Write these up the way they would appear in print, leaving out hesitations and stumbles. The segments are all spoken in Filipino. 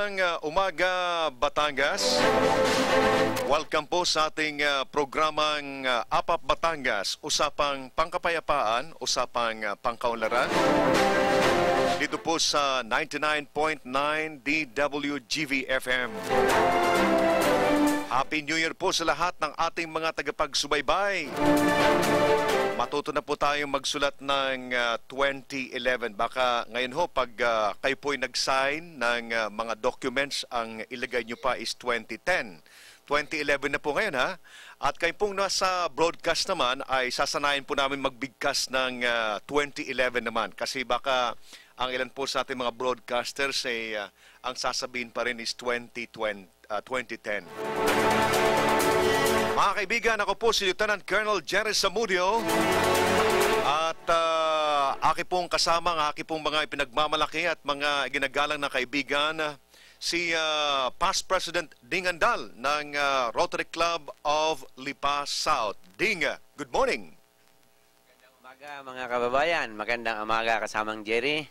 Magandang umaga, Batangas. Welcome po sa ating programang APAP Batangas, usapang pangkapayapaan, usapang pangkaunlaran. Dito po sa 99.9 DWGV-FM. Happy New Year po sa lahat ng ating mga tagapagsubaybay. Matuto na po tayong magsulat ng 2011. Baka ngayon ho, pag kayo po'y nag-sign ng mga documents, ang ilagay nyo pa is 2010. 2011 na po ngayon, ha? At kayo pong nasa broadcast naman ay sasanayin po namin magbigkas ng 2011 naman. Kasi baka ang ilan po sa ating mga broadcasters ay ang sasabihin pa rin is 2010. Mga kaibigan, ako po si Lieutenant Colonel Jerry Zamudio at aking pong kasama, aking pong mga ipinagmamalaki at mga ginagalang na kaibigan, si Past President Ding Andal ng Rotary Club of Lipa South. Ding, good morning. Magandang umaga mga kababayan, magandang umaga kasamang Jerry.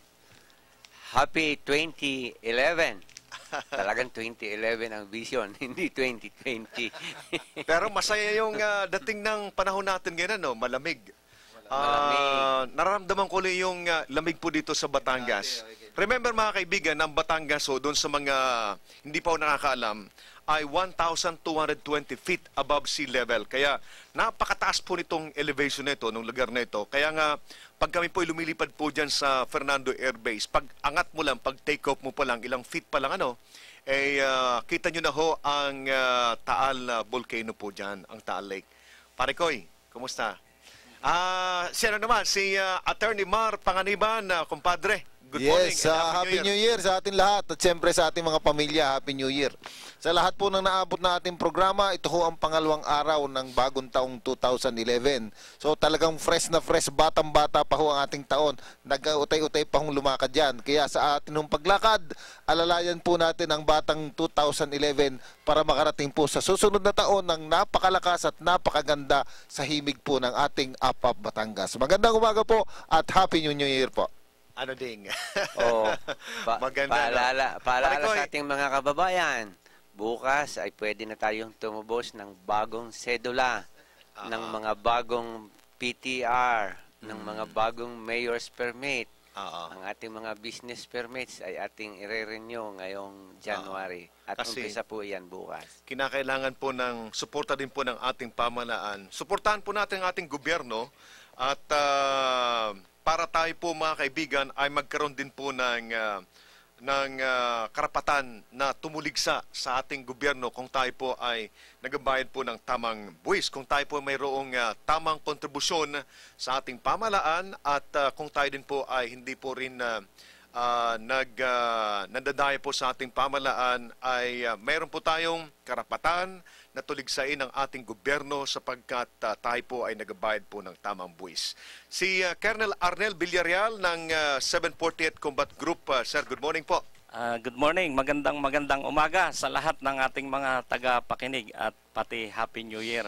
Happy 2011. Talagang 2011 ang vision, hindi 2020. Pero masaya yung dating ng panahon natin ngayon, no? Malamig. Nararamdaman ko lang yung lamig po dito sa Batangas. Remember mga kaibigan, ang Batangas, doon sa mga hindi pa nakakaalam, ay 1,220 feet above sea level. Kaya napakataas po nitong elevation nito, nung lugar na ito. Kaya nga, pag kami po lumilipad po dyan sa Fernando Air Base, pag angat mo lang, pag take off mo pa lang, ilang feet pa lang, kita nyo na ho ang Taal Volcano po dyan, ang Taal Lake. Pare Koy, kumusta? Siya naman, si Attorney Mar Panganiban, kumpadre. Good morning. Yes, Happy New Year sa ating lahat at siyempre sa ating mga pamilya, Happy New Year. Sa lahat po ng naabot na ating programa, ito ho ang pangalawang araw ng bagong taong 2011. So talagang fresh na fresh, batang-bata pa ho ang ating taon. Nag-utay-utay pa hong lumakad yan. Kaya sa ating hong paglakad, alalayan po natin ang batang 2011 para makarating po sa susunod na taon ng napakalakas at napakaganda sa himig po ng ating APAP Batangas. Magandang umaga po at Happy New Year po. Ano ding? Maganda. Paalala sa ating mga kababayan, bukas ay pwede na tayong tumubos ng bagong sedula, ng mga bagong PTR, ng mga bagong mayor's permit. Ang ating mga business permits ay ating i-renew ngayong January. At umpisa po yan bukas. Kinakailangan po ng suporta din po ng ating pamahalaan. Suportahan po natin ang ating gobyerno at para tayo po mga kaibigan ay magkaroon din po ng karapatan na tumuligsa sa ating gobyerno kung tayo po ay nagbabayad po ng tamang buwis, kung tayo po mayroong tamang kontribusyon sa ating pamahalaan at kung tayo din po ay hindi po rin nandadaya po sa ating pamahalaan ay mayroon po tayong karapatan na tuligsain ang ating gobyerno sapagkat tayo po ay nagbayad po ng tamang buwis. Si Colonel Arnel Villarreal ng 748 Combat Group. Sir, good morning po. Good morning. Magandang umaga sa lahat ng ating mga tagapakinig at pati Happy New Year.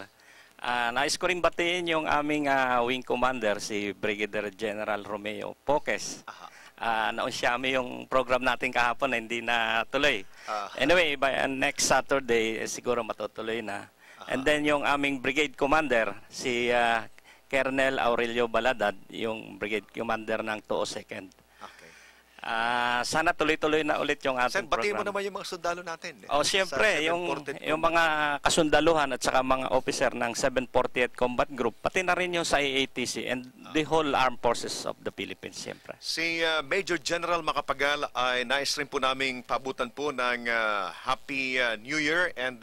Nais ko rin batiin yung aming wing commander, si Brigadier General Romeo Poques. Naunsyami yung program natin kahapon na hindi na tuloy. Anyway, by next Saturday, siguro matutuloy na. And then yung aming brigade commander, si Colonel Aurelio Baladad, yung brigade commander ng 202nd. Sana tuloy-tuloy na ulit yung ating program. Batiin mo naman yung mga sundalo natin. Siyempre, yung mga kasundaluhan at saka mga officer ng 748 Combat Group, pati na rin yung sa AATC and the whole Armed Forces of the Philippines, siyempre. Si Major General Macapagal ay nais rin po naming pabutan po ng Happy New Year and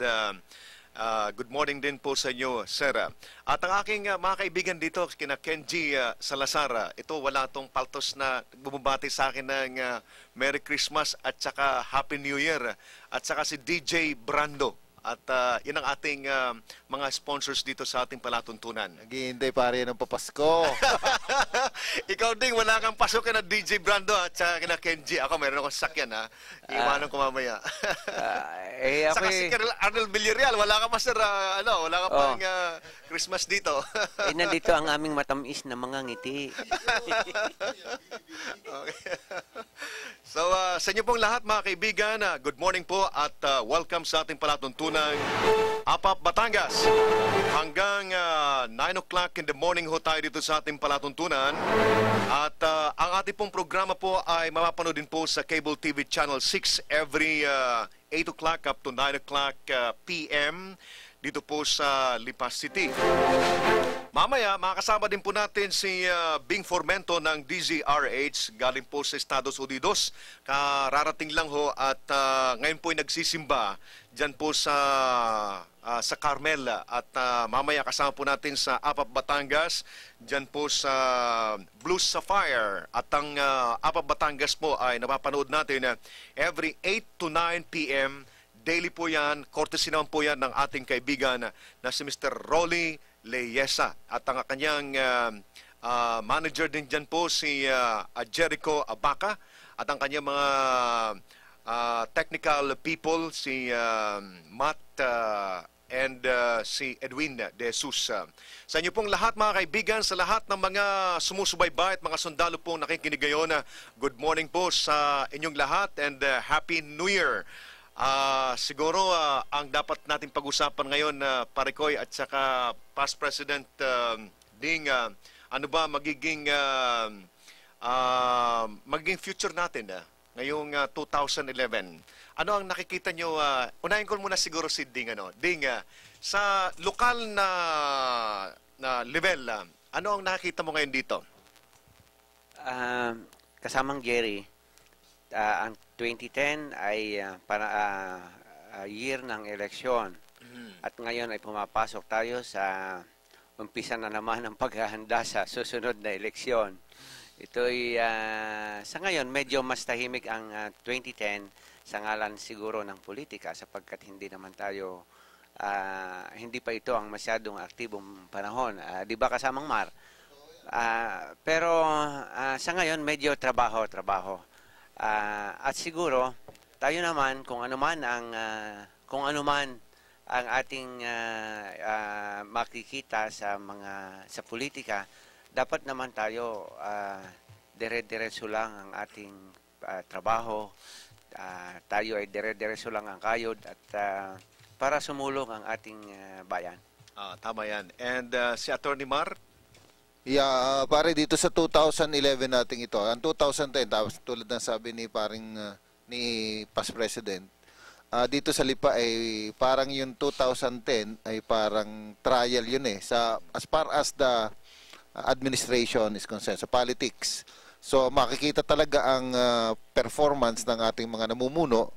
good morning din po sa inyo, Sir. At ang aking mga kaibigan dito, kina Kenji Salazar, ito wala tong paltos na bumabati sa akin ng Merry Christmas at saka Happy New Year. At saka si DJ Brando. At yan ang ating mga sponsors dito sa ating palatuntunan. Naghihintay pare ng papasko. Ikaw ding, wala kang pasok na DJ Brando at saka kina Kenji. Ako, meron akong sakyan, ha? Iwanan ko mamaya. Ako Saka si Colonel Arnold Villarreal, wala ka master, wala ka pang Christmas dito. nandito ang aming matamis na mga ngiti. Okay. So, sa inyo pong lahat, mga kaibigan, good morning po at welcome sa ating palatuntunang Apap Batangas. Hanggang 9 o'clock in the morning ho tayo dito sa ating palatuntunan. At ang ating pong programa po ay mapapanood din po sa Cable TV Channel 6 every 8 o'clock up to 9 o'clock p.m. dito po sa Lipa City. Mamaya, makakasama din po natin si Bing Formento ng DZRH galing po sa Estados Unidos. Kararating lang ho at ngayon po ay nagsisimba dyan po sa Carmel. At mamaya kasama po natin sa Apap Batangas, dyan po sa Blue Sapphire. At ang Apap Batangas po ay napapanood natin every 8 to 9 p.m. Daily po yan, courtesy naman po yan ng ating kaibigan na si Mr. Rolly Leyesa. At ang kanyang manager din dyan po si Jericho Abaca. At ang kanyang mga technical people si Matt and si Edwin De Jesus. Sa inyo pong lahat mga kaibigan, sa lahat ng mga sumusubaybay at mga sundalo pong nakikinig ngayon, good morning po sa inyong lahat and Happy New Year. Siguro ang dapat natin pag-usapan ngayon Parikoy at saka past President Ding, ano ba magiging future natin ngayong 2011. Ano ang nakikita nyo? Unahin ko muna siguro si Ding. Ding, sa lokal na level, ano ang nakikita mo ngayon dito? Kasamang Jerry, ang 2010 ay year ng eleksyon. At ngayon ay pumapasok tayo sa umpisa na naman ng paghahanda sa susunod na eleksyon. Ito ay sa ngayon medyo mas tahimik ang 2010 sa ngalan siguro ng politika sapagkat hindi naman tayo hindi pa ito ang masyadong aktibong panahon. Di ba kasamang Mar? Pero sa ngayon medyo trabaho. At siguro tayo naman kung ano man ang ating makikita sa politika, dapat naman tayo dire-diretso lang ang ating trabaho. Tayo ay dire-diretso lang ang kayod at para sumulong ang ating bayan. Tama yan. And si Attorney Mar? Yeah, pare dito sa 2011 nating ito. Ang 2010 tapos tulad ng sabi ni ni past president, dito sa Lipa ay parang yung 2010 ay parang trial yun sa as far as the administration is concerned, sa politics. So makikita talaga ang performance ng ating mga namumuno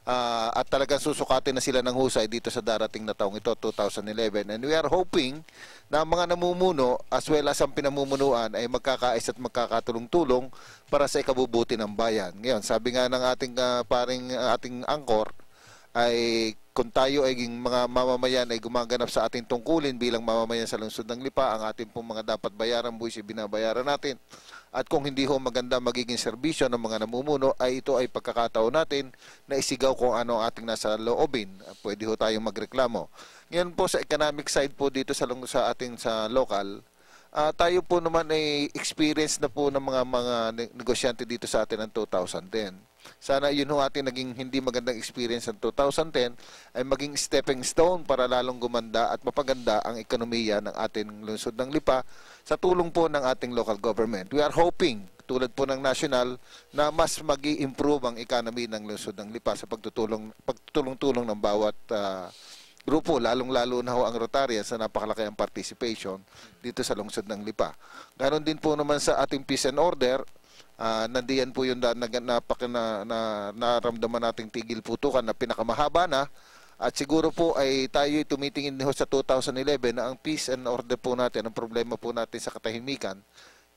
at talagang susukatin na sila ng husay dito sa darating na taong ito, 2011. And we are hoping na ang mga namumuno as well as ang pinamumunuan ay magkakais at magkakatulong-tulong para sa ikabubuti ng bayan. Ngayon, sabi nga ng ating ating angkor ay kung tayo ay mga mamamayan ay gumaganap sa ating tungkulin bilang mamamayan sa lungsod ng Lipa, ang ating pong mga dapat bayaran buwis binabayaran natin. At kung hindi ho maganda magiging serbisyo ng mga namumuno, ay ito ay pagkakataon natin na isigaw kung ano ang ating nasa loobin. Pwede ho tayong magreklamo. Ngayon po sa economic side po dito sa ating sa local, tayo po naman ay experience na po ng mga negosyante dito sa atin ng 2010. Sana yun ho ating naging hindi magandang experience ng 2010 ay maging stepping stone para lalong gumanda at mapaganda ang ekonomiya ng ating lungsod ng Lipa sa tulong po ng ating local government. We are hoping, tulad po ng national, na mas mag-i-improve ang economy ng lungsod ng Lipa sa pagtutulong-tulong ng bawat grupo, lalong-lalo na ho ang Rotarians sa napakalaki ang participation dito sa lungsod ng Lipa. Ganon din po naman sa ating peace and order, nandiyan po yung naramdaman nating tigil putukan na pinakamahaba na at siguro po ay tayo tumitingin ho sa 2011 na ang peace and order po natin, ang problema po natin sa katahimikan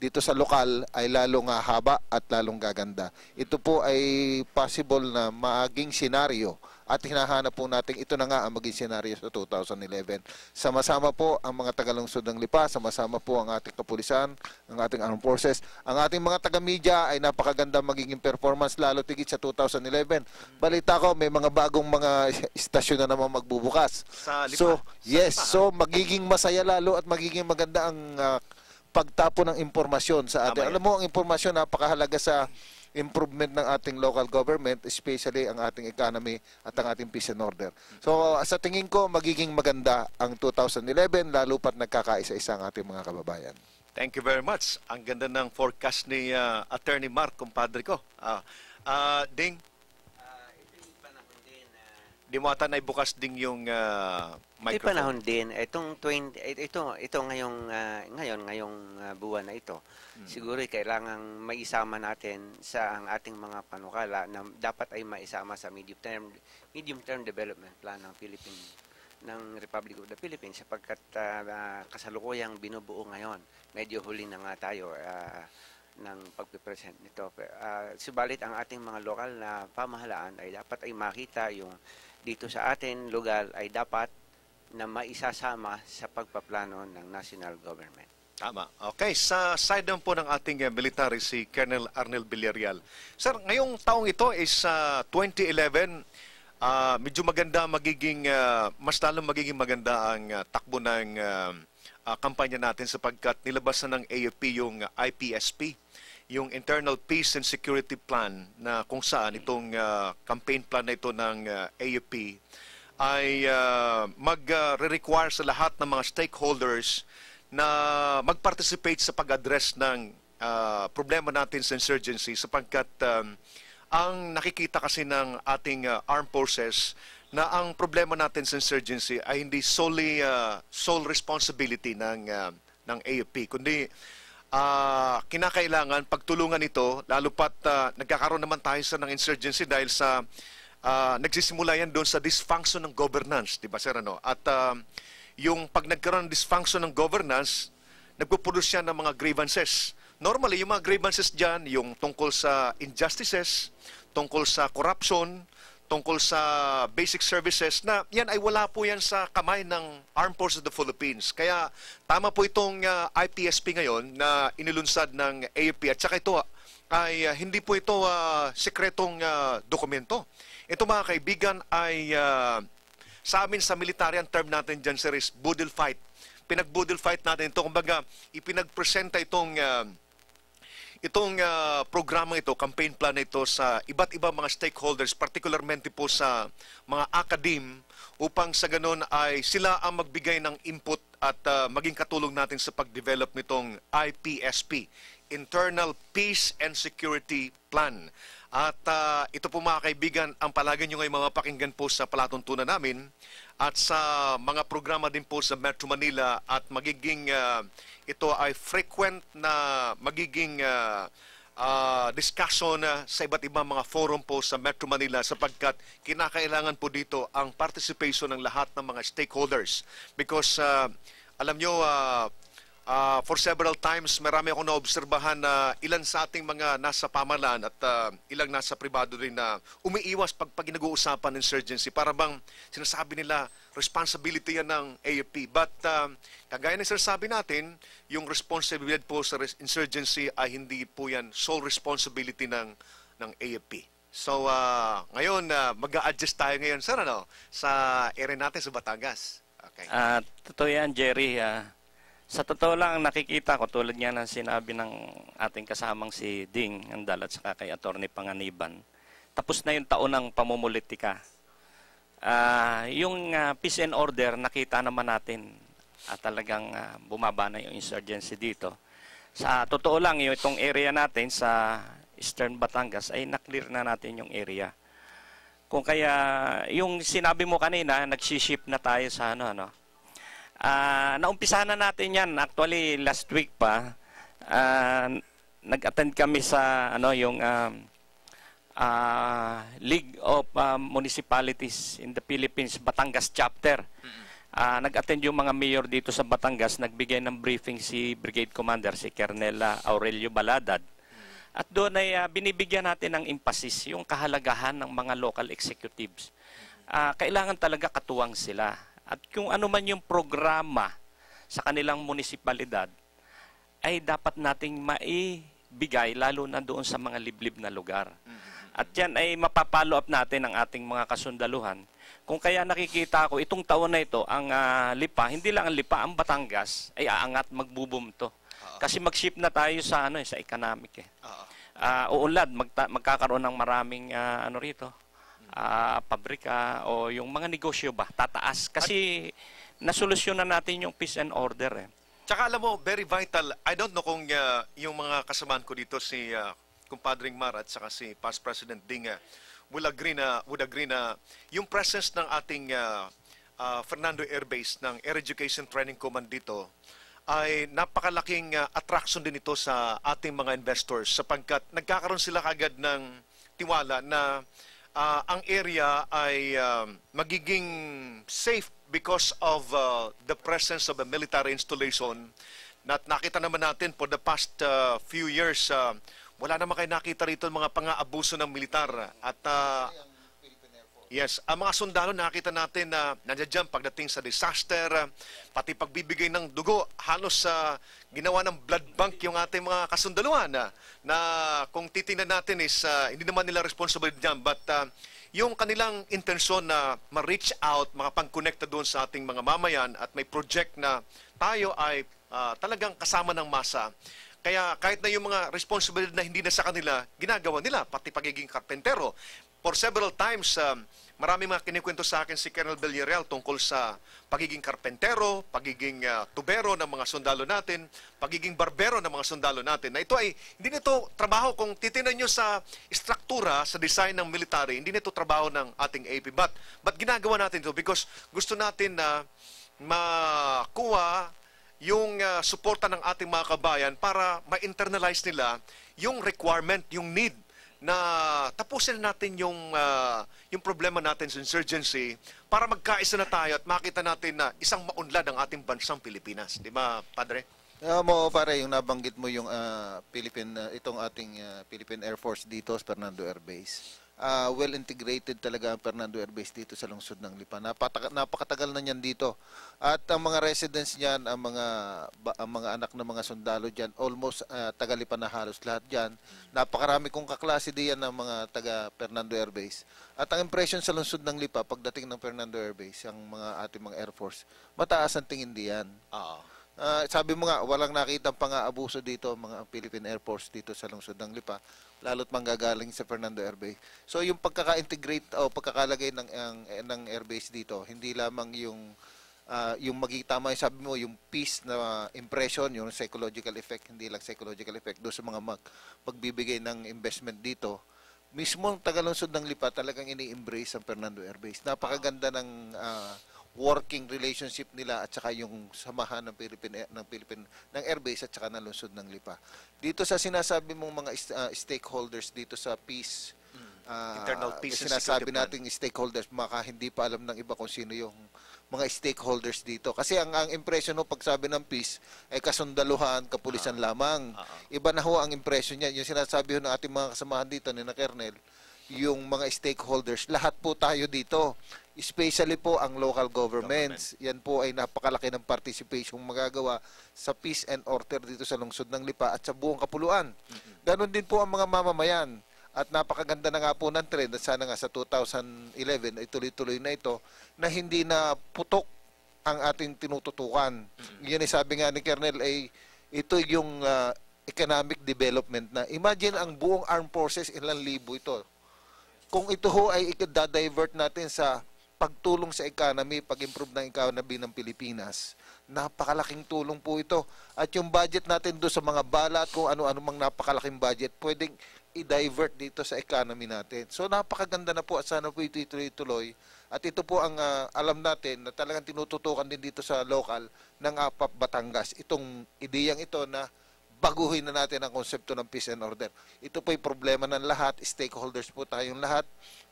dito sa lokal ay lalong haba at lalong gaganda. Ito po ay possible na maging senaryo at hinahanap po natin ito na nga ang maging senaryo sa 2011. Sama-sama po ang mga tagalungsod ng Lipa, sama-sama po ang ating kapulisan, ang ating armed forces, ang ating mga taga-media ay napakaganda magiging performance lalo tigit sa 2011. Balita ko may mga bagong mga istasyon na naman magbubukas. Sa Lipa. So, yes, Lipa, so magiging masaya lalo at magiging maganda ang pagtapo ng impormasyon sa atin. Tama yan. Alam mo, ang impormasyon napakahalaga sa improvement ng ating local government, especially ang ating economy at ang ating peace and order. So, sa tingin ko, magiging maganda ang 2011, lalo pat nagkakaisa-isa ang ating mga kababayan. Thank you very much. Ang ganda ng forecast ni Attorney Mark, kumpadre ko. Ding, Ito yung panahon din di mo ata naibukas ding yung May microphone. panahon din itong ito ngayong buwan na ito. Siguro kailangang maisama natin sa ang ating mga panukala na dapat ay maisama sa medium term development plan ng Republic of the Philippines sapagkat kasalukuyang binubuo ngayon. Medyo huli na nga tayo ng pagpipresent nito. Subalit ang ating mga lokal na pamahalaan ay dapat ay makita yung dito sa atin lugar ay dapat na maisasama sa pagpaplano ng national government. Tama. Okay, sa side naman po ng ating military, si Colonel Arnel Villarreal. Sir, ngayong taong ito is 2011, medyo maganda mas lalong magiging maganda ang takbo ng kampanya natin sapagkat nilabasan ng AFP yung IPSP, yung Internal Peace and Security Plan na kung saan itong campaign plan na ito ng AFP ay mag-require sa lahat ng mga stakeholders na mag-participate sa pag-address ng problema natin sa insurgency sapagkat ang nakikita kasi ng ating armed forces na ang problema natin sa insurgency ay hindi sole responsibility ng AFP kundi kinakailangan pagtulungan ito lalo pat nagkakaroon naman tayo ng insurgency dahil sa nagsisimula yan doon sa dysfunction ng governance, di ba sir? At yung pag nagkaroon ng dysfunction ng governance, nagpuproduce yan ng mga grievances. Normally, yung mga grievances dyan, yung tungkol sa injustices, tungkol sa corruption, tungkol sa basic services, na yan ay wala po yan sa kamay ng Armed Forces of the Philippines. Kaya tama po itong IPSP ngayon na inilunsad ng AFP at saka ito ay hindi po ito sekretong dokumento. Ito mga kaibigan ay sa amin sa military ang term natin dyan sir is boodle fight. Pinag-boodle fight natin ito. Kumbaga, ipinag-presenta itong programa ito, campaign plan ito sa iba't ibang mga stakeholders, particularmente po sa mga academe upang sa ganun ay sila ang magbigay ng input at maging katulong natin sa pag-develop nitong IPSP, Internal Peace and Security Plan. At ito po mga kaibigan, ang palagi nyo ngayon mapapakinggan po sa palatuntunan namin at sa mga programa din po sa Metro Manila at magiging ito ay frequent na magiging discussion sa iba't ibang mga forum po sa Metro Manila sapagkat kinakailangan po dito ang participation ng lahat ng mga stakeholders because alam nyo for several times, marami akong naobserbahan na ilan sa ating mga nasa pamahalaan at ilang nasa pribado rin na umiiwas pag nag-uusapan ng insurgency. Para bang sinasabi nila, responsibility yan ng AFP. But kagaya ng sinasabi natin, yung responsibilidad po sa insurgency ay hindi po yan sole responsibility ng AFP. So ngayon, mag-a-adjust tayo ngayon sir, sa area natin sa Batangas. Okay. Totoo yan, Jerry. Sa totoo lang, nakikita ko, tulad nga ng sinabi ng ating kasamang si Ding Andal at saka kay Atty. Panganiban, tapos na yung taon ng pamumulitika. Yung peace and order, nakita naman natin talagang bumaba na yung insurgency dito. Sa totoo lang, yung itong area natin sa Eastern Batangas ay naklear na natin yung area. Kung kaya, yung sinabi mo kanina, nagsiship na tayo sa naumpisahan na natin yan. Actually, last week pa, nag-attend kami sa yung League of Municipalities in the Philippines, Batangas chapter. nag-attend yung mga mayor dito sa Batangas, nagbigay ng briefing si Brigade Commander, si Colonel Aurelio Baladad. At doon ay binibigyan natin ng emphasis yung kahalagahan ng mga local executives. Kailangan talaga katuwang sila. At kung ano man yung programa sa kanilang munisipalidad, ay dapat nating maibigay lalo na doon sa mga liblib na lugar. At yan ay mapapalo up natin ang ating mga kasundaluhan. Kung kaya nakikita ko, itong taon na ito, ang Lipa, hindi lang ang Lipa, ang Batangas, ay aangat, magbo-boom to. Kasi mag-shift na tayo sa, sa economic. Uunlad, magkakaroon ng maraming pabrika o yung mga negosyo ba, tataas. Kasi nasolusyonan natin yung peace and order. Tsaka alam mo, very vital, I don't know kung yung mga kasamaan ko dito, si kumpadring Mar at saka si Past President Ding would agree na yung presence ng ating Fernando Air Base ng Air Education Training Command dito ay napakalaking attraction din ito sa ating mga investors sapagkat nagkakaroon sila kagad ng tiwala na ang area ay magiging safe because of the presence of a military installation. At nakita naman natin for the past few years, wala naman kayo nakita rito mga pang-aabuso ng militar. At yes, ang mga sundalo nakita natin na nandiyan pagdating sa disaster, pati pagbibigay ng dugo, halos ginawa ng blood bank yung ating mga kasundaluhan na kung titingnan natin is hindi naman nila responsible diyan, but yung kanilang intensyon na ma-reach out, makapag-connect doon sa ating mga mamayan at may project na tayo ay talagang kasama ng masa. Kaya kahit na yung mga responsibilidad na hindi na sa kanila, ginagawa nila, pati pagiging karpentero. For several times, marami mga kinikwento sa akin si Colonel Villarreal tungkol sa pagiging karpentero, pagiging tubero ng mga sundalo natin, pagiging barbero ng mga sundalo natin. Na ito ay, hindi nito trabaho, kung titingnan nyo sa struktura, sa design ng military, hindi nito trabaho ng ating AP. But ginagawa natin ito because gusto natin na makuha yung suporta ng ating mga kabayan para ma-internalize nila yung requirement, yung need na tapusin natin yung problema natin sa insurgency para magkaisa na tayo at makita natin na isang maunlad ang ating bansang Pilipinas. Di ba, Padre? Mo pare, yung nabanggit mo yung itong ating Philippine Air Force dito sa Fernando Air Base. Well integrated talaga ang Fernando Air Base dito sa lungsod ng Lipa. Napakatagal na niyan dito. At ang mga residents niyan, ang mga anak ng mga sundalo diyan, almost taga Lipa na halos lahat diyan. Napakarami kong kaklase diyan ng mga taga Fernando Air Base. At ang impression sa lungsod ng Lipa pagdating ng Fernando Air Base, ang mga ating mga Air Force, mataas ang tingin diyan. Sabi mo nga, walang nakitang pang-aabuso dito, mga Philippine Air Force dito sa lungsod ng Lipa, lalo't manggagaling sa Fernando Air Base. So yung pagkaka-integrate o pagkakalagay ng Air Base dito, hindi lamang yung magiging tama yung sabi mo, yung peace na impression, yung psychological effect, hindi lang psychological effect, doon sa mga pagbibigay ng investment dito, mismo ang tagalungsod ng Lipa talagang ini-embrace ang Fernando Air Base. Napakaganda ng working relationship nila at saka yung samahan ng ng Air Base at saka ng lungsod ng Lipa. Dito sa sinasabi mong mga stakeholders dito sa peace, internal peace and sinasabi security nating stakeholders, maka hindi pa alam ng iba kung sino yung mga stakeholders dito. Kasi ang impression no pagsabi ng peace ay kasundaluhan, kapulisan lamang. Iba na ho ang impression niya. Yung sinasabi ho ng ating mga kasamahan dito ni na Colonel, yung mga stakeholders, lahat po tayo dito. Especially po ang local governments. Yan po ay napakalaki ng participation magagawa sa peace and order dito sa lungsod ng Lipa at sa buong Kapuluan. Ganon din po ang mga mamamayan. At napakaganda na nga po ng trend at sana nga sa 2011 ay tuloy-tuloy na ito na hindi na putok ang ating tinututukan. Yan ay sabi nga ni Colonel ay ito yung economic development na imagine ang buong armed forces ilang libo ito. Kung ito ho ay i-divert natin sa pagtulong sa economy, pag-improve ng economy ng Pilipinas, napakalaking tulong po ito. At yung budget natin doon sa mga bala at kung ano-ano mang napakalaking budget, pwedeng i-divert dito sa economy natin. So napakaganda na po at sana po ito ituloy-tuloy. At ito po ang alam natin na talagang tinututukan din dito sa local ng APAP Batangas. Itong ideyang ito na baguhin na natin ang konsepto ng peace and order. Ito po ay problema ng lahat, stakeholders po tayong lahat.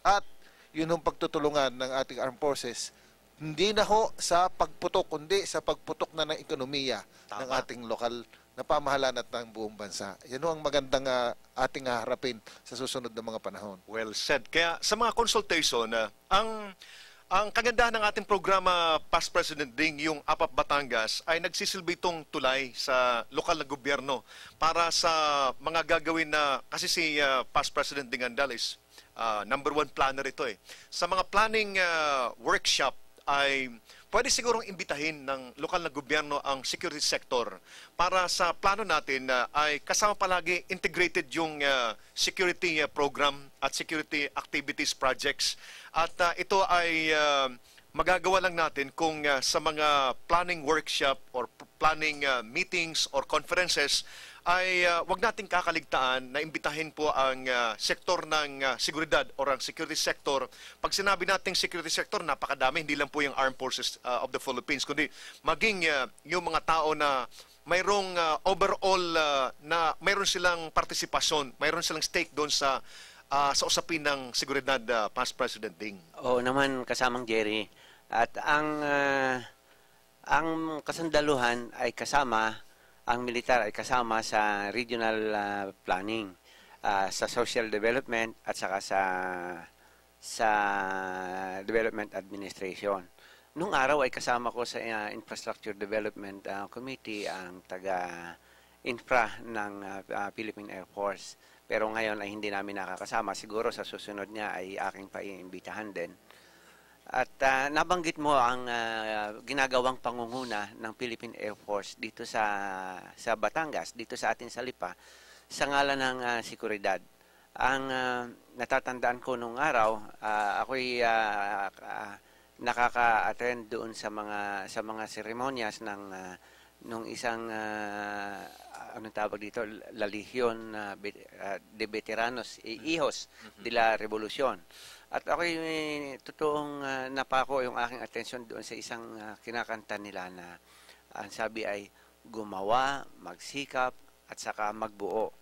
At yun ang pagtutulungan ng ating armed forces, Hindi na ho sa pagputok, kundi sa pagputok na ng ekonomiya ng Tama. ating lokal na pamahalaan at ng buong bansa. Yan ho ang magandang ating haharapin sa susunod na mga panahon. Well said. Kaya sa mga consultation, ang kagandahan ng ating programa Past President Ding, yung APAP Batangas, ay nagsisilbi itong tulay sa lokal na gobyerno para sa mga gagawin na, kasi si Past President Ding Andal is number one planner ito eh. Sa mga planning workshop ay pwede sigurong imbitahin ng lokal na gobyerno ang security sector para sa plano natin ay kasama palagi integrated yung security program at security activities projects. At ito ay magagawa lang natin kung sa mga planning workshop or planning meetings or conferences ay wag nating kakaligtaan na imbitahin po ang sektor ng seguridad o ang security sector. Pag sinabi nating security sector, napakadami, hindi lang po yung Armed Forces of the Philippines, kundi maging yung mga tao na mayroong overall na mayroon silang partisipasyon, mayroon silang stake doon sa usapin ng seguridad, Past President Ding. Oo naman, kasamang Jerry. At ang kasandaluhan ay kasama, ang militar ay kasama sa regional planning, sa social development at saka sa development administration. Nung araw ay kasama ko sa infrastructure development committee ang taga-infra ng Philippine Air Force. Pero ngayon ay hindi namin nakakasama. Siguro sa susunod niya ay aking paiimbitahan din. At nabanggit mo ang ginagawang pangunguna ng Philippine Air Force dito sa Batangas, dito sa atin sa Lipa, sa ngalan ng seguridad. Ang natatandaan ko nung araw, ako'y nakaka-attend doon sa mga seremonyas ng nung isang anong tawag dito, La Legion de Veteranos, Hijos de la Revolución. At ako'y totoong napako yung aking atensyon doon sa isang kinakanta nila na ang sabi ay gumawa, magsikap, at saka magbuo.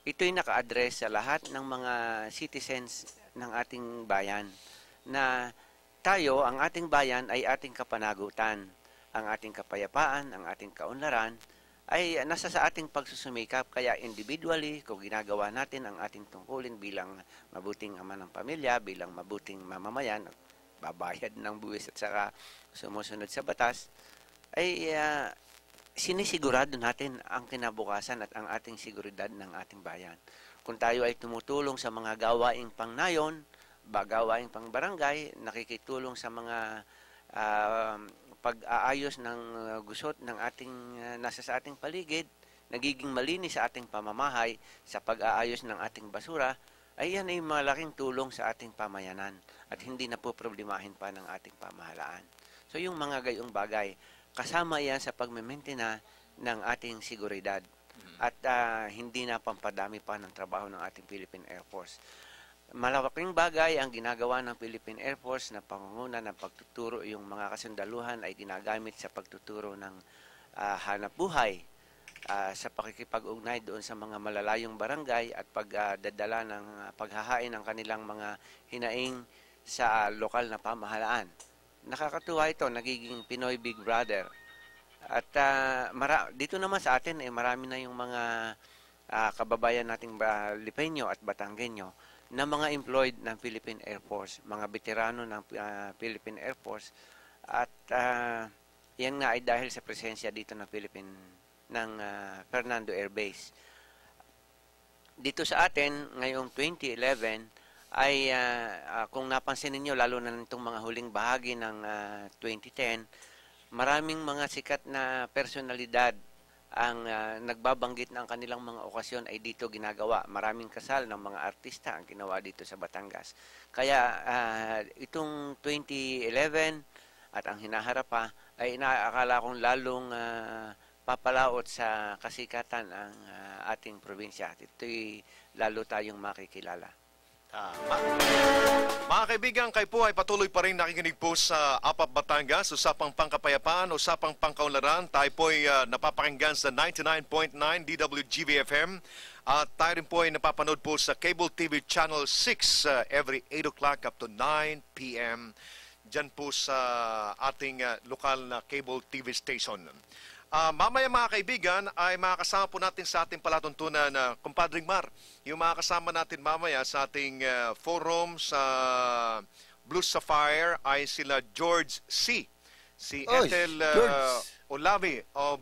Ito'y naka-address sa lahat ng mga citizens ng ating bayan na tayo, ang ating bayan ay ating kapanagutan. Ang ating kapayapaan, ang ating kaunlaran ay nasa sa ating pagsusumikap. Kaya individually, kung ginagawa natin ang ating tungkulin bilang mabuting ama ng pamilya, bilang mabuting mamamayan, babayad ng buwis at saka sumusunod sa batas, ay sinisigurado natin ang kinabukasan at ang ating seguridad ng ating bayan. Kung tayo ay tumutulong sa mga gawaing pangnayon, gawaing pangbarangay, nakikitulong sa mga pag-aayos ng gusot ng ating nasa sa ating paligid, nagiging malinis sa ating pamamahay, sa pag-aayos ng ating basura, ay yan ay malaking tulong sa ating pamayanan at hindi na po problemahin pa ng ating pamahalaan. So yung mga gayong bagay, kasama yan sa pagme-maintain ng ating seguridad at hindi na pampadami pa ng trabaho ng ating Philippine Air Force. Malaking bagay ang ginagawa ng Philippine Air Force na pangunguna ng pagtuturo. Yung mga kasundaluhan ay ginagamit sa pagtuturo ng hanap buhay, sa pakikipag-ugnay doon sa mga malalayong barangay at pagdadala ng paghahain ng kanilang mga hinaing sa lokal na pamahalaan. Nakakatuwa ito, nagiging Pinoy Big Brother. At dito naman sa atin ay marami na yung mga kababayan nating Lipeño at Batanggenyo na mga employed ng Philippine Air Force, mga veterano ng Philippine Air Force. At yan nga ay dahil sa presensya dito ng Fernando Air Base. Dito sa atin, ngayong 2011, ay kung napansin ninyo, lalo na nitong mga huling bahagi ng 2010, maraming mga sikat na personalidad ang nagbabanggit ng kanilang mga okasyon ay dito ginagawa. Maraming kasal ng mga artista ang ginawa dito sa Batangas. Kaya itong 2011 at ang hinaharap pa ay inaakala kong lalong papalaot sa kasikatan ang ating probinsya. Ito'y lalo tayong makikilala. Mga kaibigan, kayo po ay patuloy pa rin nakikinig po sa APAP Batangas, usapang pangkapayapaan, usapang pangkaunlaran. Tayo po ay napapakinggan sa 99.9 DWGB-FM at tayo rin po ay napapanood po sa Cable TV Channel 6 every 8 o'clock up to 9 p.m. dyan po sa ating lokal na cable TV station. Mamaya mga kaibigan ay makakasama po natin sa ating palatuntunan na Kumpadring Mar. Yung makakasama natin mamaya sa ating forum sa Blue Sapphire ay sila George C. Si Oy, Ethel George. Olavi of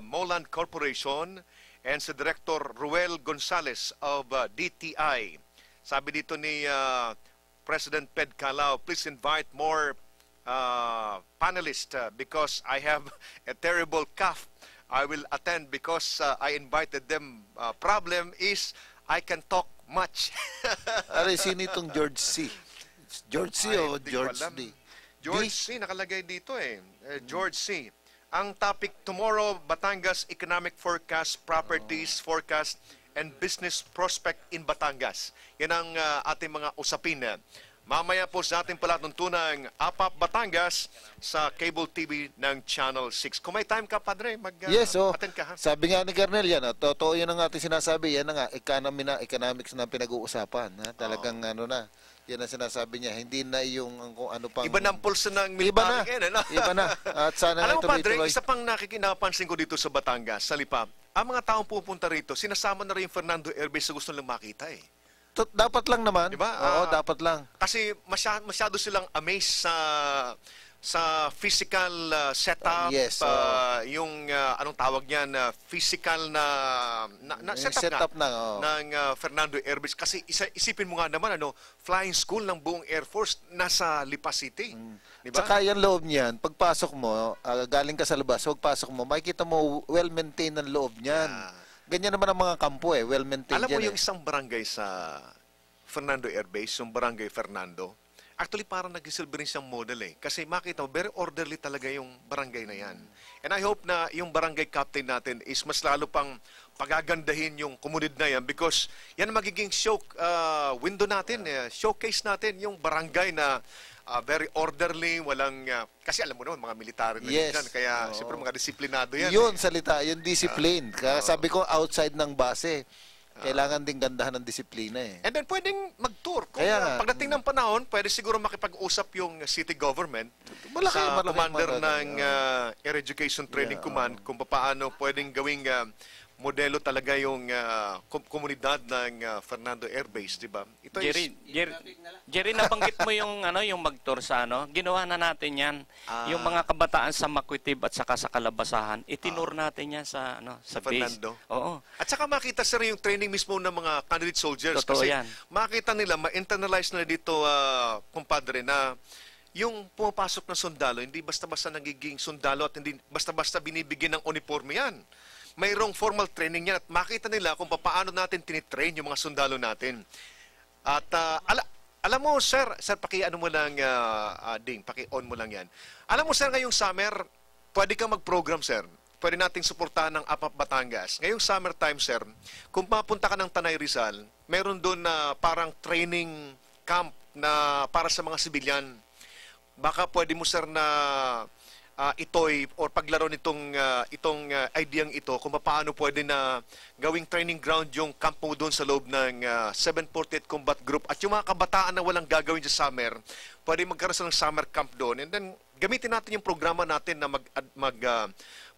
Moland Corporation and si Director Ruel Gonzales of DTI. Sabi dito ni President Ped Calao, please invite more panelists because I have a terrible cough. I will attend because I invited them. Problem is, I can talk much. Aray, sino itong George C? George C o Ay, di ko George alam. D? George C, nakalagay dito eh. George C. Ang topic tomorrow, Batangas Economic Forecast, Properties Forecast, and Business Prospect in Batangas. Yan ang ating mga usapin. Mamaya po sa ating palatuntunang APAP Batangas sa cable TV ng Channel 6. Kung may time ka, Padre, Yes, attend ka. Ha? Sabi nga ni Colonel yan, totoo yan ang ating sinasabi. Yan na nga, economics na pinag-uusapan. Talagang ano na, yan ang sinasabi niya. Hindi na yung kung ano pang... Iba na ang pulso ng Iba na. military. Ano? Iba na. At sana Alam mo, Padre, tuloy-tuloy. isa pang napansin ko dito sa Batangas, sa Lipa, ang mga taong pupunta rito, sinasama na rin yung Fernando Airways sa gusto nilang makita eh. Dapat lang naman. Diba? Oo, dapat lang. Kasi masyado silang amazed sa physical setup, Yes, yung anong tawag niyan, physical na setup oo. ng Fernando Airways. Kasi isipin mo nga naman, flying school ng buong Air Force nasa Lipa City. Diba? Tsaka yung loob niyan, pagpasok mo, galing ka sa labas, pagpasok mo, makikita mo well-maintained ang loob niyan. Ganyan naman ang mga kampo eh, well-maintained Alam mo yan yung isang barangay sa Fernando Air Base, yung Barangay Fernando, actually parang nagsisilbi rin siyang model eh. Kasi makita mo, very orderly talaga yung barangay na yan. And I hope na yung barangay captain natin is mas lalo pang pagagandahin yung komunidad na yan because yan magiging window natin, showcase natin yung barangay na very orderly, walang... kasi alam mo naman, mga military na Yes. dyan, kaya siyempre mga disiplinado yan. Yun, salita, yung discipline. Kaya sabi ko, outside ng base, kailangan ding gandahan ng disiplina eh. And then pwedeng mag-tour. Kung Kaya nga. pagdating ng panahon, pwede siguro makipag-usap yung city government Malaki, sa malaki, commander malaki. ng Air Education Training Command kung paano pwedeng gawing modelo talaga yung komunidad ng Fernando Air Base, di ba? Ito Jerry, nabanggit mo yung yung mag-tour sa ginawa na natin yan. Yung mga kabataan sa Makwitib at saka sa Kalabasahan, itinur natin yan sa sa base. Fernando. Oo. At saka makita sir yung training mismo ng mga candidate soldiers. Totoo kasi yan. makita nila, ma-internalize na dito, kumpadre, na yung pumapasok na sundalo, hindi basta-basta nagiging sundalo at hindi basta-basta binibigyan ng uniforme yan. Mayroong formal training yan at makita nila kung paano natin tinitrain yung mga sundalo natin. At alam mo, sir, paki-ano mo lang, Ding, paki-on mo lang yan. Alam mo, sir, ngayong summer, pwede kang mag-program, sir. Pwede nating suportahan ng APAP Batangas. Ngayong summertime, sir, kung mapunta ka ng Tanay Rizal, meron doon na parang training camp na para sa mga sibilyan. Baka pwede mo, sir, na ito'y or paglaro nitong itong ideyang ito kung paano pwede na gawing training ground yung camp mo doon sa loob ng 748 Combat Group at yung mga kabataan na walang gagawin sa summer, pwede magkaroon sa ng summer camp doon and then gamitin natin yung programa natin na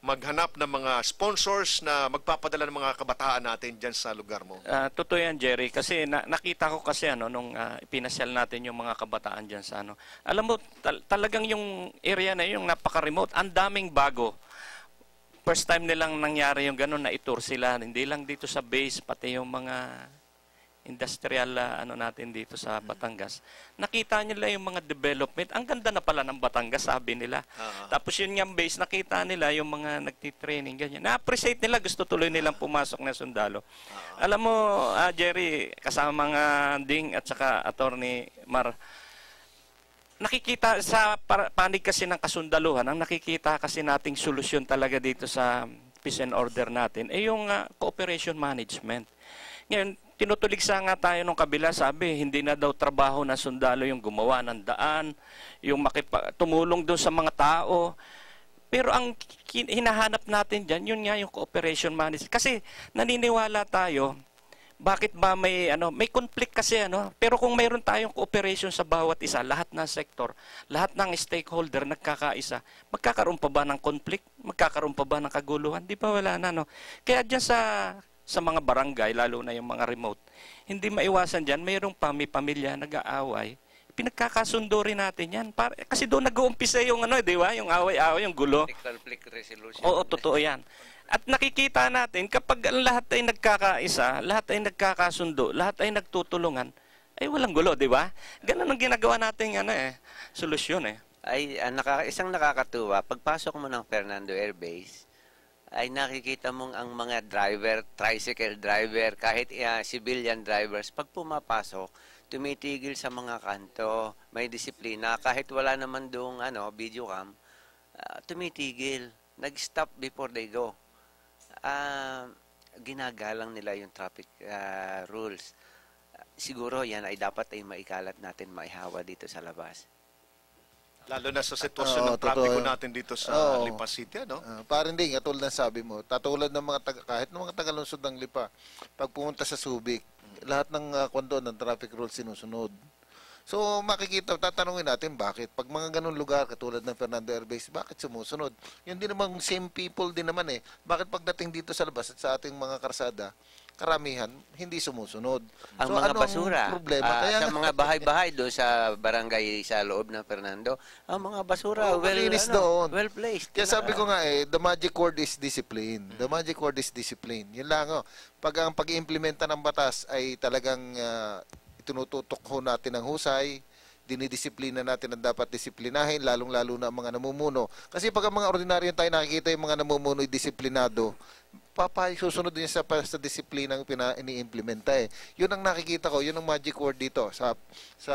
maghanap ng mga sponsors na magpapadala ng mga kabataan natin dyan sa lugar mo. Totoo yan, Jerry. Kasi nakita ko kasi nung pinasyal natin yung mga kabataan dyan sa Alam mo, talagang yung area na yung napaka-remote. Ang daming bago. First time nilang nangyari yung gano'n na itour sila. Hindi lang dito sa base, pati yung mga industrial natin dito sa Batangas. Nakita nila yung mga development. Ang ganda na pala ng Batangas, sabi nila. Tapos yun nga base, nakita nila yung mga nagtitraining, ganyan. Na-appreciate nila, gusto tuloy nilang pumasok na sundalo. Alam mo, Jerry, kasama mga Ding at saka Attorney Mar, nakikita sa panig kasi ng kasundaluhan, ang nakikita kasi nating solusyon talaga dito sa peace and order natin, yung cooperation management. Ngayon, tinutuligsa nga tayo nung kabila, sabi, hindi na daw trabaho ng sundalo yung gumawa ng daan, yung tumulong doon sa mga tao. Pero ang hinahanap natin dyan, yun nga yung cooperation management. Kasi naniniwala tayo, Bakit ba may conflict kasi Pero kung mayroon tayong cooperation sa bawat isa, lahat ng sektor, lahat ng stakeholder nagkakaisa, magkakaroon pa ba ng conflict? Magkakaroon pa ba ng kaguluhan? Di ba wala na Kaya diyan sa mga barangay, lalo na yung mga remote, hindi maiwasan diyan, mayroong pamilya nag-aaway. Pinagkakasundo rin natin yan. Kasi doon nag-uumpisa yung di ba? Yung away-away, yung gulo. Conflict resolution. Oo, totoo yan. At nakikita natin, kapag lahat ay nagkakaisa, lahat ay nagkakasundo, lahat ay nagtutulungan, ay walang gulo, di ba? Ganun ang ginagawa natin solusyon Ay, isang nakakatuwa, pagpasok mo ng Fernando Air Base, ay nakikita mong ang mga driver, tricycle driver, kahit civilian drivers, pag pumapasok, tumitigil sa mga kanto, may disiplina, kahit wala naman doong video cam, tumitigil, nag-stop before they go. Ginagalang nila yung traffic rules. Siguro yan ay dapat ay maikalat natin, maihawa dito sa labas. Lalo na sa sitwasyon ng trapiko natin dito sa Lipa City, Parang din, katulad ng sabi mo, tatulad ng kahit ng mga taga-lungsod ng Lipa, pag pumunta sa Subic, lahat ng ng traffic rules sinusunod. So, tatanungin natin bakit. Pag mga ganun lugar, katulad ng Fernando Air Base, bakit sumusunod? Yun din naman, same people din naman Bakit pagdating dito sa labas at sa ating mga karsada, karamihan, hindi sumusunod. Ang mga basura, problema? Sa mga bahay-bahay doon sa barangay sa loob ng Fernando, ang mga basura, doon. well placed. Kaya sabi ko nga the magic word is discipline. The magic word is discipline. Yun lang Pag ang pag-iimplementa ng batas ay talagang tinututok natin ng husay, dinidisiplina natin ang dapat disiplinahin, lalong-lalo na ang mga namumuno. Kasi pag ang mga ordinaryo tayo nakikita yung mga namumuno ay disiplinado, susunod din sa disiplina ang ini-implementa Yun ang nakikita ko, yun ang magic word dito sa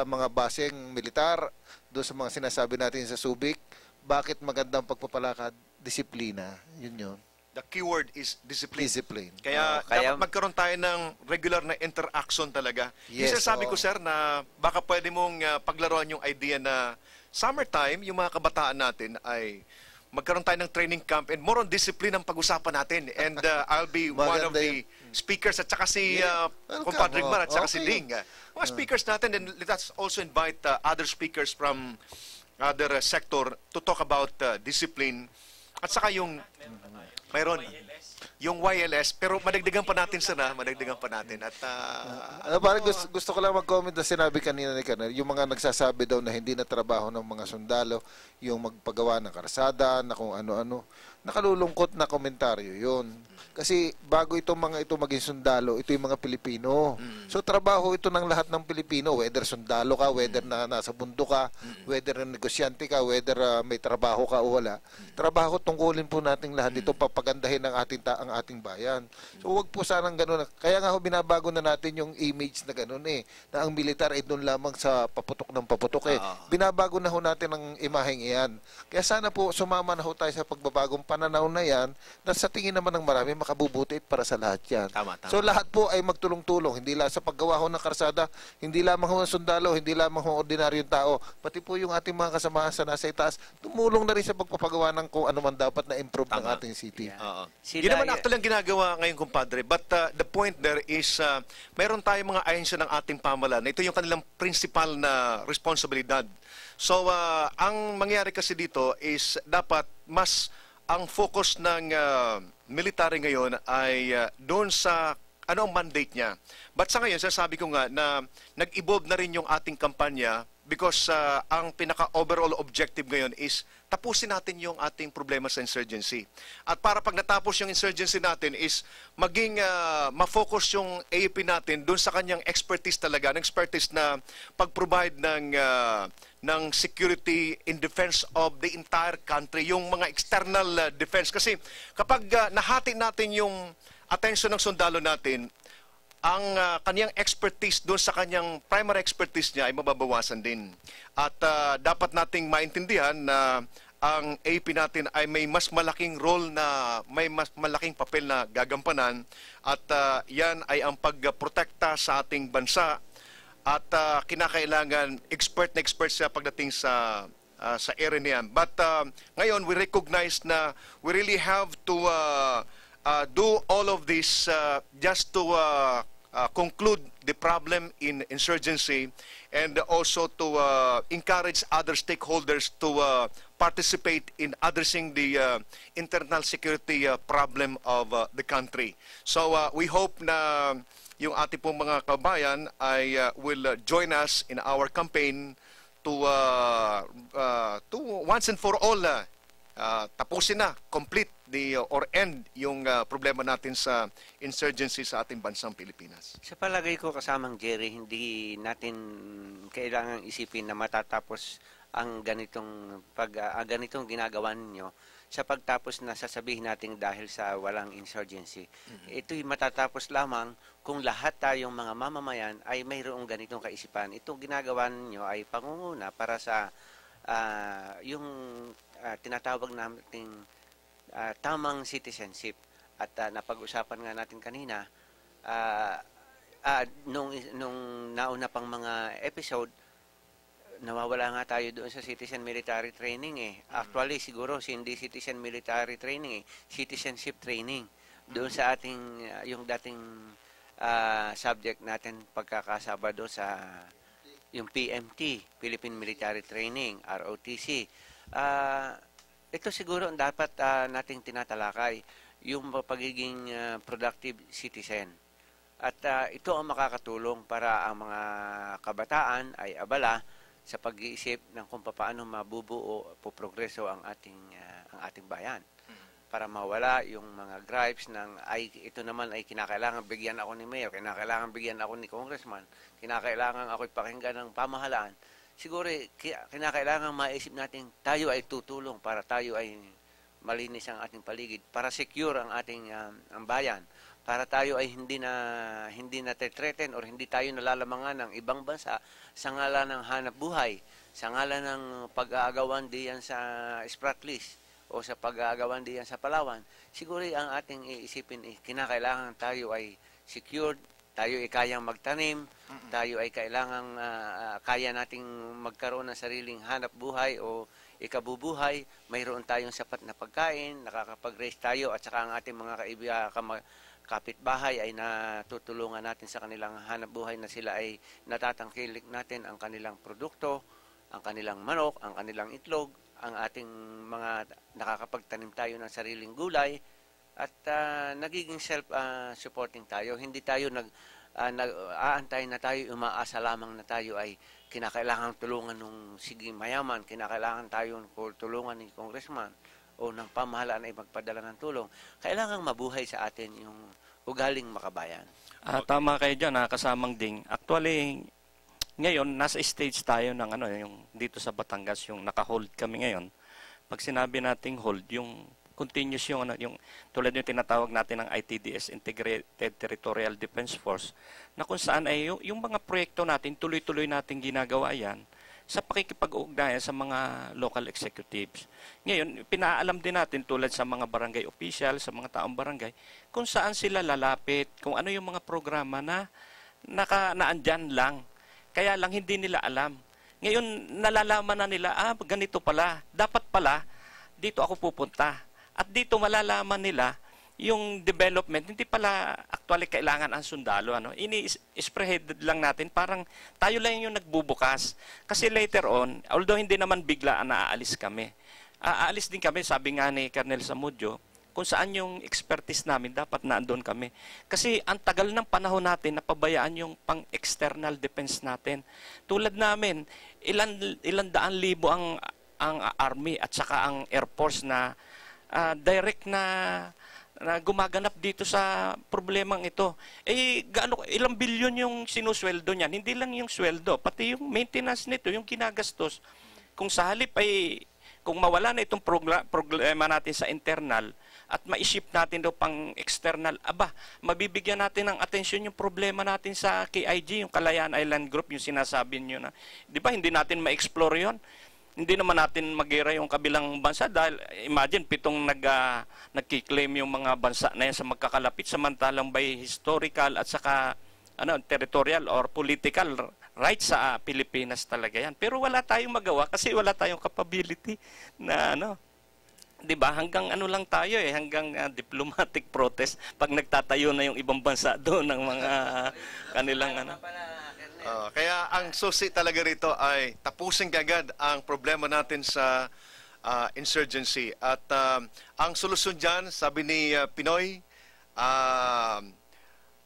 mga baseng militar, doon sa mga sinasabi natin sa Subic, bakit magandang pagpapalakad? Disiplina. Yun. The keyword is discipline. Discipline. Kaya dapat magkaroon tayo ng regular na interaction talaga. Yes, Yung sabi ko, sir, na baka pwede mong paglaruan yung idea na summertime, yung mga kabataan natin ay magkaroon tayo ng training camp and more on discipline ang pag-usapan natin. And I'll be one of the speakers at saka si Compadre Mar at saka si Ding. Mga speakers natin, and let's also invite other speakers from other sector to talk about discipline. At saka yung mayroon yung YLS, pero madagdagan pa natin madagdagan pa natin. At parang gusto ko lang mag-comment na sinabi kanina ni Colonel, yung mga nagsasabi daw na hindi na trabaho ng mga sundalo, yung magpagawa ng karsada, na kung ano-ano. Nakalulungkot na komentaryo yun. Kasi bago mga ito maging sundalo, ito yung mga Pilipino. So trabaho ito ng lahat ng Pilipino, whether sundalo ka, whether na nasa bundok ka, whether na negosyante ka, whether may trabaho ka o wala. Trabaho tungkulin po nating lahat ito, papagandahin ang ating bayan. So wag po sanang gano'n. Kaya nga binabago na natin yung image na gano'n na ang militar ay doon lamang sa paputok ng paputok Binabago na natin ang imaheng iyan. Kaya sana po sumama na tayo sa pagbabagong pananaw na yan, na sa tingin naman ng marami makabubuti para sa lahat yan. Tama. So lahat po ay magtulong-tulong, hindi lang sa paggawa ng karsada, hindi lamang ng sundalo, hindi lamang ng ordinaryong tao, pati po yung ating mga kasamahan sa nasa itaas, tumulong na rin sa pagpapagawa ng kung ano man dapat na improve ng ating city. Yun naman actually ang ginagawa ngayon, kumpadre. But the point there is, mayroon tayong mga ahensya ng ating pamahalaan. Ito yung kanilang principal na responsibilidad. So, ang mangyari kasi dito is dapat mas ang focus ng military ngayon ay doon sa ano ang mandate niya. But sa ngayon, sasabi ko nga na nag-evolve na rin yung ating kampanya because ang pinaka-overall objective ngayon is tapusin natin yung ating problema sa insurgency. At para pag natapos yung insurgency natin is maging ma-focus yung AAP natin doon sa kanyang expertise talaga, ng expertise na pag-provide ng security in defense of the entire country, yung mga external defense. Kasi kapag nahati natin yung attention ng sundalo natin, ang kanyang expertise doon sa kanyang primary expertise niya ay mababawasan din. At dapat nating maintindihan na ang AP natin ay may mas malaking role na may mas malaking papel na gagampanan at yan ay ang pagprotekta sa ating bansa at kinakailangan expert na expert siya pagdating sa area niyan. But ngayon we recognize na we really have to do all of this just to conclude the problem in insurgency, and also to encourage other stakeholders to participate in addressing the internal security problem of the country. So we hope na yung ating pong mga kabayan ay will join us in our campaign to once and for all tapusin na, complete or end yung problema natin sa insurgency sa ating bansang Pilipinas. Sa palagay ko, kasamang Jerry, hindi natin kailangan isipin na matatapos ang ganitong ginagawa ninyo sa pagtapos na sasabihin natin dahil sa walang insurgency. Ito'y matatapos lamang kung lahat tayong mga mamamayan ay mayroong ganitong kaisipan. Itong ginagawa ninyo ay pangunguna para sa yung tinatawag nating tamang citizenship. At napag-usapan nga natin kanina, nung nauna pang mga episode, nawawala nga tayo doon sa citizen military training eh. Actually, siguro hindi citizen military training eh, citizenship training. Doon sa ating, yung dating subject natin pagkakasabado sa yung PMT, Philippine Military Training, ROTC. Ito siguro ang dapat nating tinatalakay, yung pagiging productive citizen. At ito ang makakatulong para ang mga kabataan ay abala sa pag-iisip ng kung paano mabubuo o progreso ang ating bayan. Para mawala yung mga gripes ng ito naman ay kinakailangan bigyan ako ni Mayor, kinakailangan bigyan ako ni Congressman, kinakailangan ako'y pakinggan ng pamahalaan. Siguro kinakailangan maisip natin tayo ay tutulong para tayo ay malinis ang ating paligid, para secure ang ating ang bayan, para tayo ay hindi na threaten or hindi tayo nalalamangan ng ibang bansa sa ngalan ng hanap buhay, sa ngalan ng pag-aagawan diyan sa Spratlys o sa pag-aagawan diyan sa Palawan. Siguro ang ating iisipin kinakailangan tayo ay secured, tayo ay kayang magtanim, tayo ay kailangang kaya nating magkaroon ng sariling hanap buhay o ikabubuhay, mayroon tayong sapat na pagkain, nakakapag-raise tayo at saka ang ating mga kapitbahay ay natutulungan natin sa kanilang hanap buhay na sila ay natatangkilik natin ang kanilang produkto, ang kanilang manok, ang kanilang itlog, ang ating mga nakakapagtanim tayo ng sariling gulay at nagiging self-supporting tayo. Hindi tayo aantay na tayo, umaasa lamang na tayo ay kinakailangan tulungan ng mayaman, kinakailangan tayo tulungan ni congressman o ng pamahalaan ay magpadala ng tulong. Kailangang mabuhay sa atin yung ugaling makabayan. Tama kayo dyan, kasamang ding. Actually, ngayon, nasa stage tayo ng yung dito sa Batangas, yung naka-hold kami ngayon. Pag sinabi nating hold, yung continuous yung tulad yung tinatawag natin ng ITDS, Integrated Territorial Defense Force, na kung saan ay yung mga proyekto natin, tuloy-tuloy natin ginagawa yan sa pakikipag-ugnayan sa mga local executives. Ngayon, pinaalam din natin tulad sa mga barangay official, sa mga taong barangay, kung saan sila lalapit, kung ano yung mga programa na naandyan lang. Kaya lang hindi nila alam. Ngayon, nalalaman na nila, ganito pala, dapat pala, dito ako pupunta. At dito malalaman nila yung development, hindi pala actually kailangan ang sundalo. Ini-spread lang natin, parang tayo lang yung nagbubukas. Kasi later on, although hindi naman bigla naaalis kami, aalis din kami, sabi nga ni Colonel Samudjo, kung saan yung expertise namin, dapat naandun kami. Kasi ang tagal ng panahon natin, napabayaan yung pang-external defense natin. Tulad namin, ilan daan libo ang Army at saka ang Air Force na direct na gumaganap dito sa problemang ito. Ilang bilyon yung sinusweldo niyan. Hindi lang yung sweldo, pati yung maintenance nito, yung ginagastos. Kung sa halip ay, kung mawala na itong problema natin sa internal at ma-ship natin daw pang external, mabibigyan natin ng atensyon yung problema natin sa KIG, yung Kalayaan Island Group, yung sinasabi nyo na, di ba, hindi natin ma-explore yon. Hindi naman natin mag-ira yung kabilang bansa dahil imagine 7 nagki-claim yung mga bansa na yan sa magkakalapit samantalang by historical at saka territorial or political rights sa Pilipinas talaga yan. Pero wala tayong magawa kasi wala tayong capability na 'di ba, hanggang ano lang tayo hanggang diplomatic protest pag nagtatayo na yung ibang bansa doon ng mga kanilang ano. Kaya ang susi talaga rito ay tapusin kagad ang problema natin sa insurgency. At ang solusyon dyan, sabi ni Pinoy,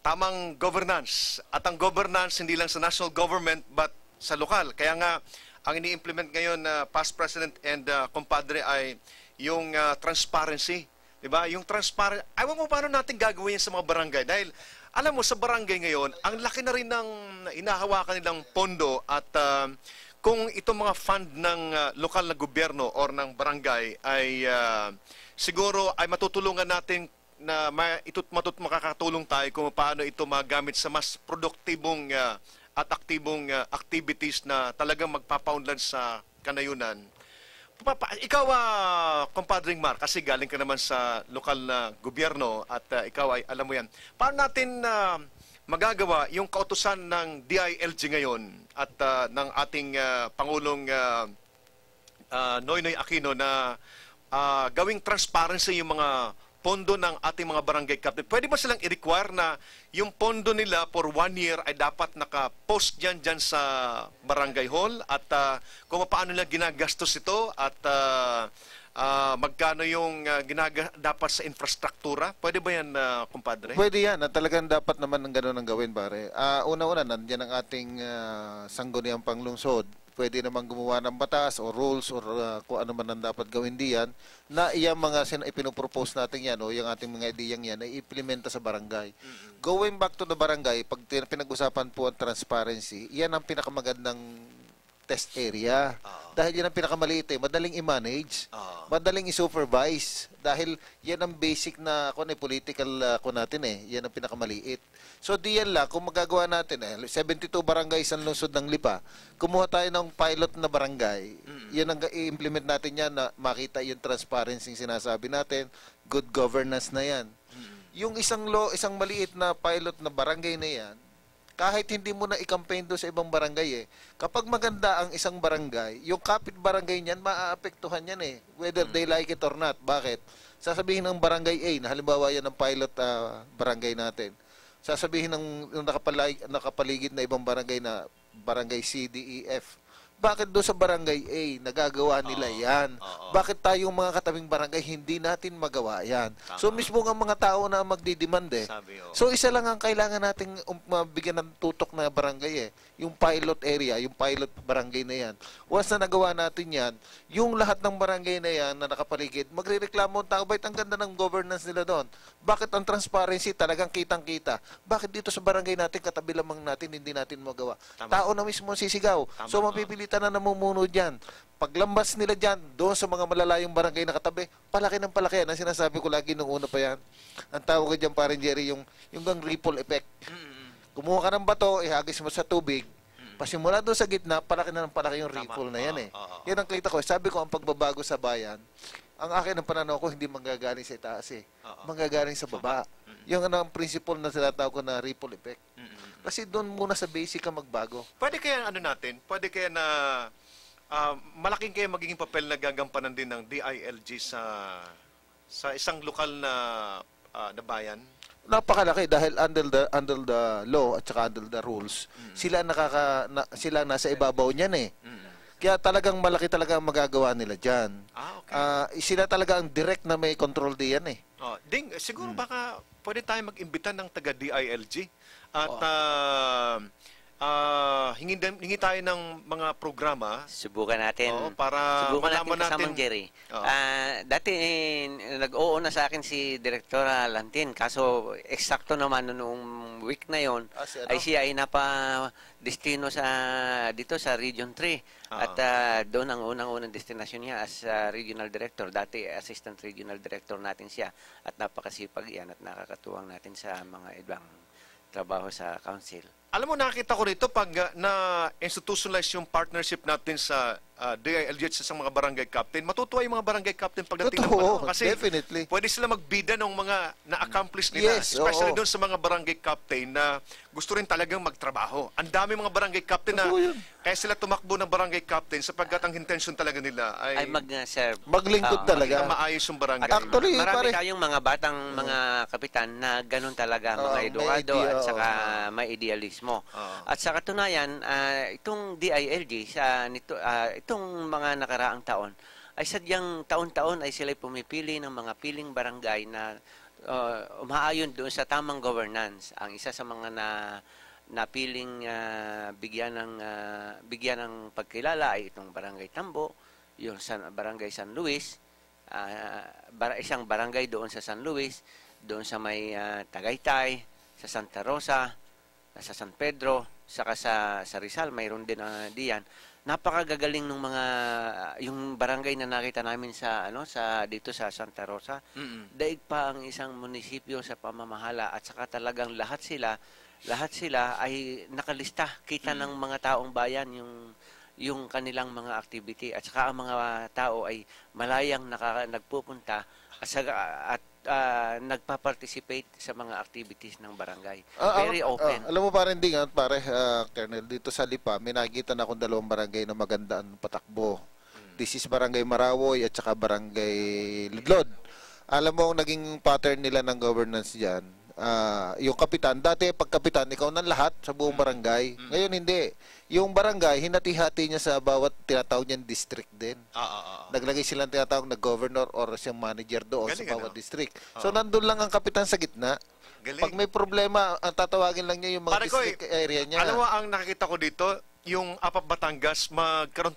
tamang governance. At ang governance hindi lang sa national government but sa lokal. Kaya nga, ang ini-implement ngayon na past president and compadre ay yung transparency. Diba? Yung transparent, ayaw mo paano natin gagawin yan sa mga barangay. Dahil, alam mo, sa barangay ngayon, ang laki na rin ng inahawakan nilang pondo at kung itong mga fund ng lokal na gobyerno or ng barangay ay siguro ay matutulungan natin na makakatulong tayo kung paano ito magamit sa mas produktibong at aktibong activities na talagang magpapaunlad sa kanayunan. Ikaw, Compadring Mar, kasi galing ka naman sa lokal na gobyerno at ikaw ay alam mo yan. Paano natin magagawa yung kautusan ng DILG ngayon at ng ating Pangulong Noynoy Aquino na gawing transparency yung mga pondo ng ating mga barangay captain? Pwede ba silang i-require na yung pondo nila for 1 year ay dapat naka-post dyan sa barangay hall at kung paano nila ginagastos ito at magkano yung dapat sa infrastruktura? Pwede ba yan, kumpadre? Pwede yan. Talagang dapat naman ng gano'n ang gawin, pare. Una-una, nandiyan ang ating sangguniang panglungsod. Pwede naman gumawa ng batas o rules or kung ano man ang dapat gawin diyan na iyang mga ipinopropose natin yan o yung ating mga ideyang yan ay implementa sa barangay. Going back to the barangay, pag pinag-usapan po ang transparency, yan ang pinakamagandang test area. Dahil yan ang pinakamaliit madaling i-manage, madaling i-supervise. Dahil yan ang basic na political natin yan ang pinakamaliit. So diyan lang, kung magagawa natin 72 barangays ang lungsod ng Lipa, kumuha tayo ng pilot na barangay, yan ang i-implement natin yan na makita yung transparency yung sinasabi natin, good governance na yan. Yung isang maliit na pilot na barangay na yan, kahit hindi mo na i-campaign doon sa ibang barangay kapag maganda ang isang barangay, yung kapit barangay niyan, maaapektuhan yan whether they like it or not. Bakit? Sasabihin ng barangay A, na halimbawa yan ang pilot barangay natin, sasabihin ng nakapaligid na ibang barangay na barangay C, D, E, F, bakit doon sa barangay A nagagawa nila yan? Bakit tayong mga katabing barangay hindi natin magawa yan? Tama. So mismo ang mga tao na magdidemand So isa lang ang kailangan nating mabigyan ng tutok na barangay yung pilot area, yung pilot barangay na yan. Once na nagawa natin yan, yung lahat ng barangay na yan na nakapaligid, magrereklamo ang tao, ang ganda ng governance nila doon. Bakit ang transparency talagang kitang-kita? Bakit dito sa barangay natin, katabi lamang natin, hindi natin magawa? Tama. Tao na mismo sisigaw. So mapipilitan na namumuno dyan. Paglambas nila dyan, doon sa mga malalayong barangay na katabi, palaki ng palaki. Ang sinasabi ko lagi nung una pa yan. Ang tawag ko dyan, parang Jerry, yung ripple effect. Kumuha ka ng bato, ihagis mo sa tubig, pasimula doon sa gitna, palaki na ng palaki yung ripple na yan Yan ang kita ko. Sabi ko, ang pagbabago sa bayan, ang akin ng pananaw ko, hindi manggagaling sa itaas manggagaling sa baba. Yung ang principle na tinatawag ko na ripple effect. Kasi doon muna sa basic ka magbago. Pwede kaya pwede kaya na malaking kaya magiging papel na gagampanan din ng DILG sa isang lokal na bayan? Napakalaki dahil under the law at saka under the rules, sila nasa ibabaw niyan Kaya talagang malaki talaga ang magagawa nila diyan. Okay. Sila talaga ang direct na may control diyan Ding, siguro baka pwede tayo mag-imbita ng taga DILG at hingi tayo ng mga programa. Subukan natin. Para malaman natin. Jerry. Dati nag-oo na sa akin si Direktora Lantin. Kaso eksakto naman noong week na yon ay siya ay napa-destino dito sa Region 3. At doon ang unang-unang destinasyon niya as Regional Director. Dati Assistant Regional Director natin siya. At napakasipag yan at nakakatuwang natin sa mga ibang trabaho sa council. Alam mo, nakita ko rito pag na-institutionalize yung partnership natin sa DILG sa mga barangay captain, matutuwa yung mga barangay captain pagdating ng Totoo, panahon. Kasi definitely. pwede sila magbida ng mga na-accomplish nila. Yes, Especially oo. doon sa mga barangay captain na gusto rin talagang magtrabaho. Ang dami mga barangay captain na Totoo yun. kaya sila tumakbo ng barangay captain sapagkat ang intention talaga nila ay mag-serve. Maglingkod talaga. maayos yung barangay. At Actually, marami pare- tayong mga batang mga kapitan na ganun talaga, mga may edukado idea, at oo. saka may idealismo. Oo. At sa katunayan, itong DILG sa itong mga nakaraang taon ay sadyang taon-taon ay sila pumipili ng mga piling barangay na umaayon doon sa tamang governance. Ang isa sa mga napiling bigyan ng pagkilala ay itong Barangay Tambo, yung Barangay San Luis, isang barangay doon sa San Luis, doon sa may Tagaytay, sa Santa Rosa, sa San Pedro, saka sa Rizal, mayroon din diyan. Napakagagaling ng mga yung barangay na nakita namin sa dito sa Santa Rosa. Daig pa ang isang munisipyo sa pamamahala at saka talagang lahat sila ay nakalista. Kita ng mga taong bayan yung kanilang mga activity at saka ang mga tao ay malayang nagpupunta at nagpa-participate sa mga activities ng barangay. Very open. Alam mo parang hindi nga, Colonel, dito sa Lipa, may nakikita na akong dalawang barangay na maganda ang patakbo. This is Barangay Marawoy at saka Barangay Ludlod. Alam mo, ang naging pattern nila ng governance dyan, yung kapitan, dati pag kapitan, ikaw ng lahat sa buong barangay. Ngayon hindi. Yung barangay, hinati-hati niya sa bawat tinatawag niyang district din. Naglagay silang tinatawag na governor or siyang manager doon Galing, sa bawat ano? district. So nandun lang ang kapitan sa gitna. Galing. Pag may problema, ang tatawagin lang niya yung mga Pare ko, district area niya. alam mo, ang nakikita ko dito, yung Apap Batangas, magkaroon